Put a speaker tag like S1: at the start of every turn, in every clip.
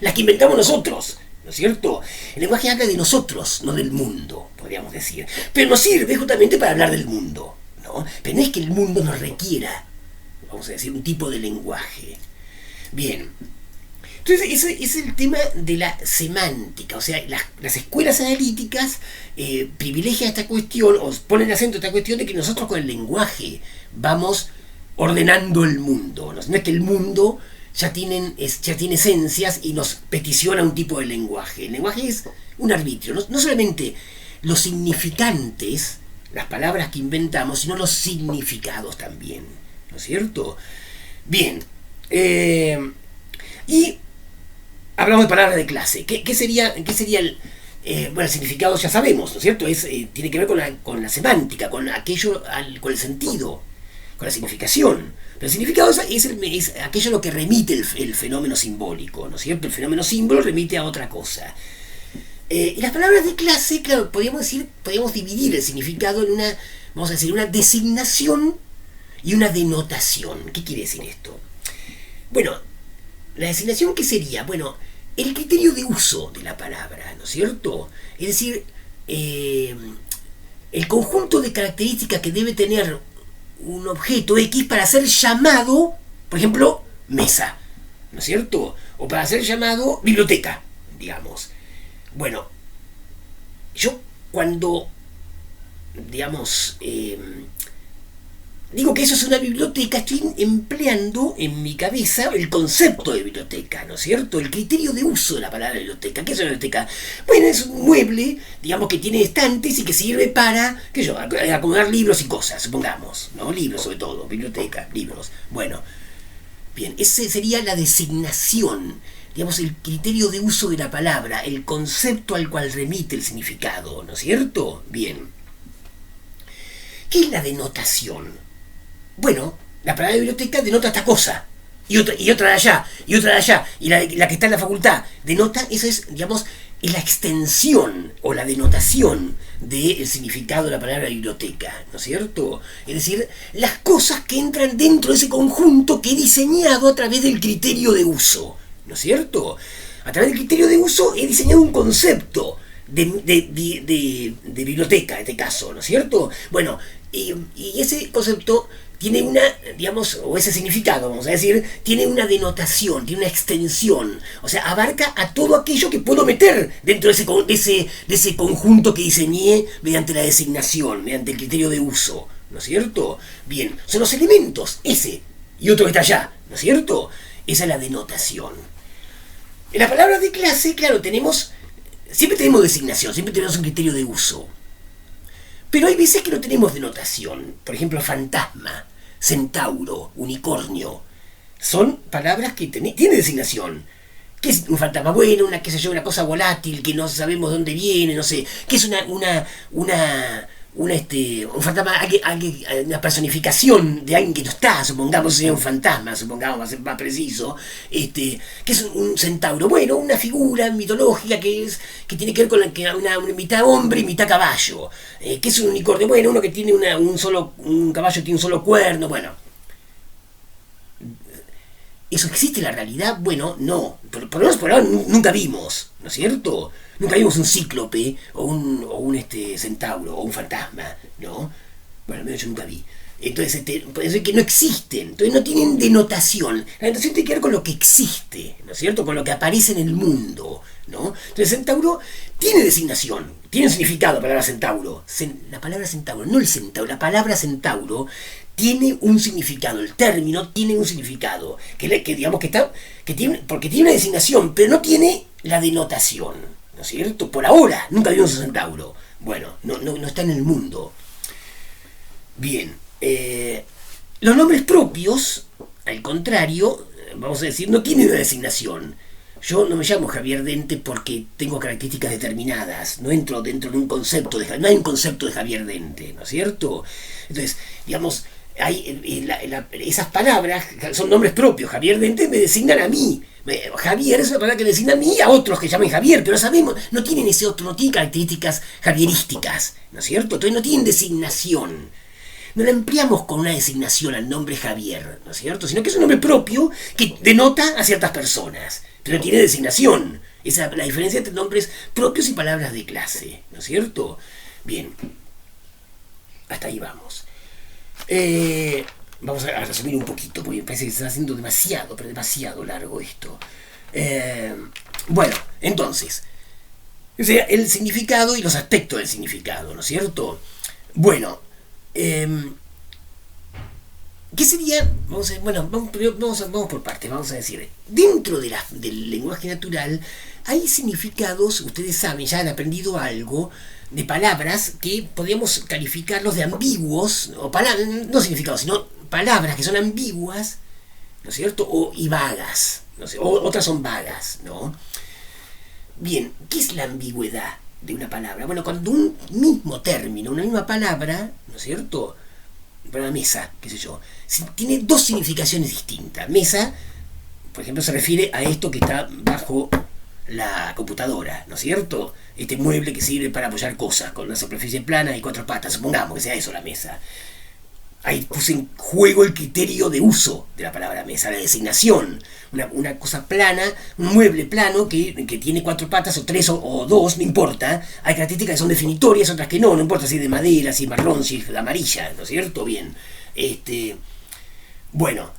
S1: las que inventamos nosotros, ¿no es cierto? El lenguaje habla de nosotros, no del mundo, podríamos decir. Pero nos sirve justamente para hablar del mundo, ¿no? Pero no es que el mundo nos requiera, vamos a decir, un tipo de lenguaje. Bien. Entonces, ese es el tema de la semántica. O sea, las escuelas analíticas privilegian esta cuestión, o ponen acento en esta cuestión de que nosotros con el lenguaje vamos ordenando el mundo. No es que el mundo ya tiene esencias y nos peticiona un tipo de lenguaje. El lenguaje es un arbitrio. No solamente los significantes, las palabras que inventamos, sino los significados también. ¿No es cierto? Bien. Y hablamos de palabras de clase. ¿Qué sería el... bueno, el significado ya sabemos, ¿no es cierto? Tiene que ver con la semántica, con aquello, con el sentido, con la significación. Pero el significado es aquello a lo que remite el fenómeno simbólico, ¿no es cierto? El fenómeno símbolo remite a otra cosa. Y las palabras de clase, claro, podríamos dividir el significado en una designación y una denotación. ¿Qué quiere decir esto? Bueno, la designación, ¿qué sería? Bueno, el criterio de uso de la palabra, ¿no es cierto? Es decir, el conjunto de características que debe tener un objeto X para ser llamado, por ejemplo, mesa, ¿no es cierto? O para ser llamado biblioteca, digamos. Bueno, yo cuando, digamos, digo que eso es una biblioteca, estoy empleando en mi cabeza el concepto de biblioteca, ¿no es cierto? El criterio de uso de la palabra biblioteca. ¿Qué es una biblioteca? Bueno, es un mueble, digamos, que tiene estantes y que sirve para, qué sé yo, acomodar libros y cosas, supongamos, ¿no? Libros sobre todo, biblioteca, libros. Bueno, bien, esa sería la designación, digamos, el criterio de uso de la palabra, el concepto al cual remite el significado, ¿no es cierto? Bien. ¿Qué es la denotación? Bueno, la palabra biblioteca denota esta cosa, y otra de allá, y otra de allá, y la que está en la facultad denota, esa es, digamos, la extensión o la denotación del significado de la palabra biblioteca, ¿no es cierto? Es decir, las cosas que entran dentro de ese conjunto que he diseñado a través del criterio de uso, ¿no es cierto? A través del criterio de uso he diseñado un concepto de biblioteca, en este caso, ¿no es cierto? Bueno, y ese concepto tiene una, digamos, o ese significado, vamos a decir, tiene una denotación, tiene una extensión, o sea, abarca a todo aquello que puedo meter dentro de ese conjunto que diseñé mediante la designación, mediante el criterio de uso, ¿no es cierto? Bien, son los elementos, ese y otro que está allá, ¿no es cierto? Esa es la denotación. En las palabras de clase, claro, siempre tenemos designación, siempre tenemos un criterio de uso. Pero hay veces que no tenemos denotación. Por ejemplo, fantasma, centauro, unicornio. Son palabras que tienen designación. ¿Qué es un fantasma? Bueno, una cosa volátil que no sabemos dónde viene, no sé. ¿Qué es un fantasma? Una personificación de alguien que no está, supongamos sea un fantasma, supongamos más preciso. ¿Qué es un centauro? Bueno, una figura mitológica que tiene que ver con una mitad hombre y mitad caballo. ¿Qué es un unicornio? Bueno, uno que tiene un caballo tiene un solo cuerno. Bueno, ¿eso existe en la realidad? Bueno, no. Por lo menos por ahora nunca vimos, ¿no es cierto? Nunca vimos un cíclope o un centauro o un fantasma, ¿no? Bueno, al menos yo nunca vi. Entonces, puede ser que no existen, entonces no tienen denotación. La denotación tiene que ver con lo que existe, ¿no es cierto? Con lo que aparece en el mundo, ¿no? Entonces, centauro tiene designación, tiene un significado la palabra centauro. La palabra centauro, no el centauro, la palabra centauro tiene un significado, el término tiene un significado, porque tiene una designación, pero no tiene la denotación, ¿no es cierto? Por ahora, nunca vimos un centauro. Bueno, no está en el mundo. Bien, los nombres propios, al contrario, vamos a decir, no tienen una designación. Yo no me llamo Javier Dente porque tengo características determinadas, no entro dentro de un concepto no hay un concepto de Javier Dente, ¿no es cierto? Entonces, digamos, esas palabras son nombres propios. Javier Dente me designan a mí. Javier es una palabra que me designa a mí y a otros que llamen Javier, pero sabemos, no tienen ese otro, no tienen características javierísticas, ¿no es cierto? Entonces no tienen designación. no la empleamos con una designación al nombre Javier, ¿no es cierto? Sino que es un nombre propio que denota a ciertas personas, pero tiene designación. Esa es la diferencia entre nombres propios y palabras de clase, ¿no es cierto? Bien, hasta ahí vamos. Vamos a resumir un poquito, porque me parece que se está haciendo demasiado, pero demasiado largo esto. Bueno, entonces, o sea, el significado y los aspectos del significado, ¿no es cierto? Bueno, ¿qué sería? Vamos por partes, vamos a decir. Dentro del lenguaje natural hay significados, ustedes saben, ya han aprendido algo, de palabras que podríamos calificarlos de ambiguos, o palabras, no significados, sino palabras que son ambiguas, ¿no es cierto? Y vagas, no sé, o otras son vagas, ¿no? Bien, ¿qué es la ambigüedad de una palabra? Bueno, cuando un mismo término, una misma palabra, ¿no es cierto? Para mesa, qué sé yo, tiene dos significaciones distintas. Mesa, por ejemplo, se refiere a esto que está bajo la computadora, ¿no es cierto? Este mueble que sirve para apoyar cosas con una superficie plana y cuatro patas, supongamos que sea eso la mesa. Ahí puse en juego el criterio de uso de la palabra mesa, la designación. Una cosa plana, un mueble plano que tiene cuatro patas o tres o dos, no importa. Hay características que son definitorias, otras que no importa si es de madera, si es marrón, si es de amarilla, ¿no es cierto? Bien. Bueno,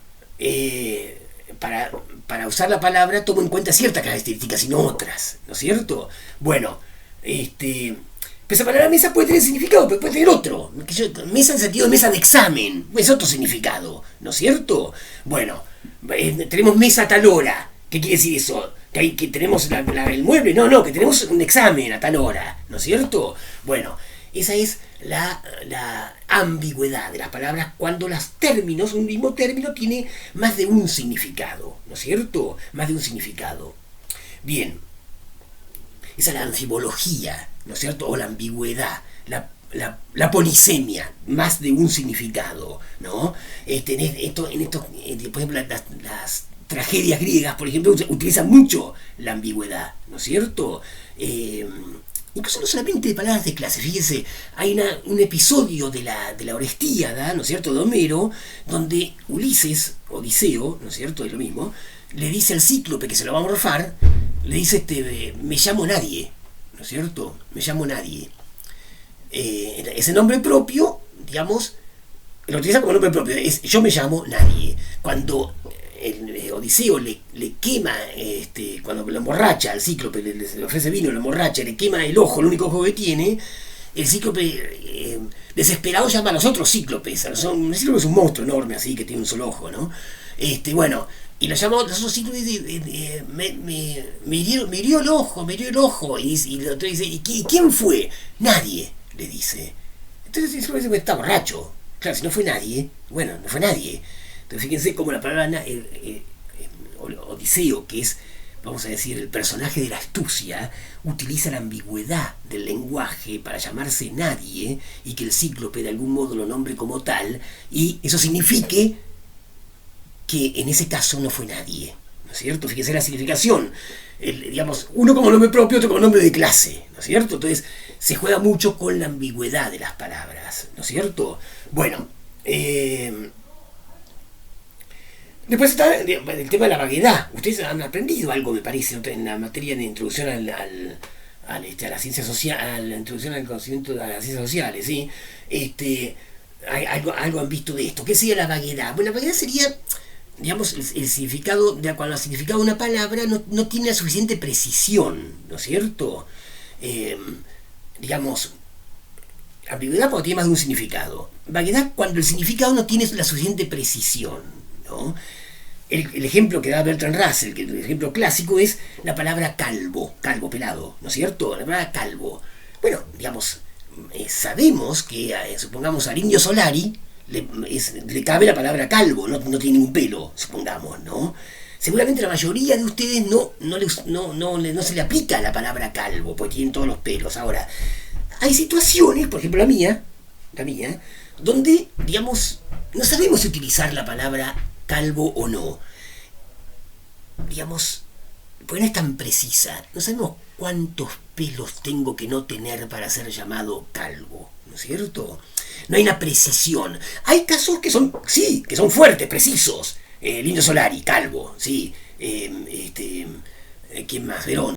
S1: para usar la palabra tomo en cuenta ciertas características y no otras, ¿no es cierto? Bueno, pero esa palabra mesa puede tener significado, pero puede tener otro. Mesa en sentido de mesa de examen, es otro significado, ¿no es cierto? Bueno, tenemos mesa a tal hora. ¿Qué quiere decir eso? ¿Que tenemos el mueble? No, que tenemos un examen a tal hora, ¿no es cierto? Bueno, esa es la ambigüedad de las palabras cuando los términos, un mismo término tiene más de un significado, ¿no es cierto? Más de un significado. Bien, esa es la anfibología, ¿no es cierto? O la ambigüedad, la polisemia, más de un significado, ¿no? Por ejemplo, las tragedias griegas, por ejemplo, utilizan mucho la ambigüedad, ¿no es cierto? Incluso no solamente de palabras de clase, fíjese, hay un episodio de la Orestíada, ¿no es cierto?, de Homero, donde Ulises, Odiseo, ¿no es cierto?, es lo mismo, le dice al cíclope que se lo va a morfar, le dice, me llamo nadie, ¿no es cierto?, me llamo nadie. Ese nombre propio, digamos, lo utiliza como nombre propio, es yo me llamo nadie. Cuando el Odiseo le quema, cuando lo emborracha al cíclope, le ofrece vino, lo emborracha, le quema el ojo, el único ojo que tiene, el cíclope, desesperado, llama a los otros cíclopes. El cíclope es un monstruo enorme, así, que tiene un solo ojo, ¿no? Bueno, y lo llama a los otros cíclopes y dice, me hirió el ojo, y el otro dice, ¿y quién fue? Nadie, le dice. Entonces el cíclope dice, está borracho. Claro, si no fue nadie, bueno, no fue nadie. Entonces fíjense cómo la palabra Odiseo, que es, vamos a decir, el personaje de la astucia, utiliza la ambigüedad del lenguaje para llamarse nadie y que el cíclope de algún modo lo nombre como tal, y eso signifique que en ese caso no fue nadie, ¿no es cierto? Fíjense la significación, digamos, uno como nombre propio, otro como nombre de clase, ¿no es cierto? Entonces se juega mucho con la ambigüedad de las palabras, ¿no es cierto? Bueno, después está el tema de la vaguedad. Ustedes han aprendido algo, me parece, en la materia de introducción a la ciencia social, a la introducción al conocimiento de las ciencias sociales, ¿sí? Algo han visto de esto. ¿Qué sería la vaguedad? Bueno, la vaguedad sería, digamos, el significado, cuando el significado de una palabra no tiene la suficiente precisión, ¿no es cierto? Digamos, ambigüedad cuando tiene más de un significado. Vaguedad cuando el significado no tiene la suficiente precisión, ¿no? El ejemplo que da Bertrand Russell, que el ejemplo clásico es la palabra calvo, pelado, ¿no es cierto? La palabra calvo. Bueno, digamos, sabemos que, supongamos, al Indio Solari le cabe la palabra calvo, no tiene ningún pelo, supongamos, ¿no? Seguramente la mayoría de ustedes no se le aplica la palabra calvo, porque tienen todos los pelos. Ahora, hay situaciones, por ejemplo la mía, donde, digamos, no sabemos si utilizar la palabra calvo o no. Digamos, porque no es tan precisa. No sabemos cuántos pelos tengo que no tener para ser llamado calvo, ¿no es cierto? No hay una precisión. Hay casos que son, sí, que son fuertes, precisos. El Indio Solari, Calvo, sí. ¿Quién más? Verón.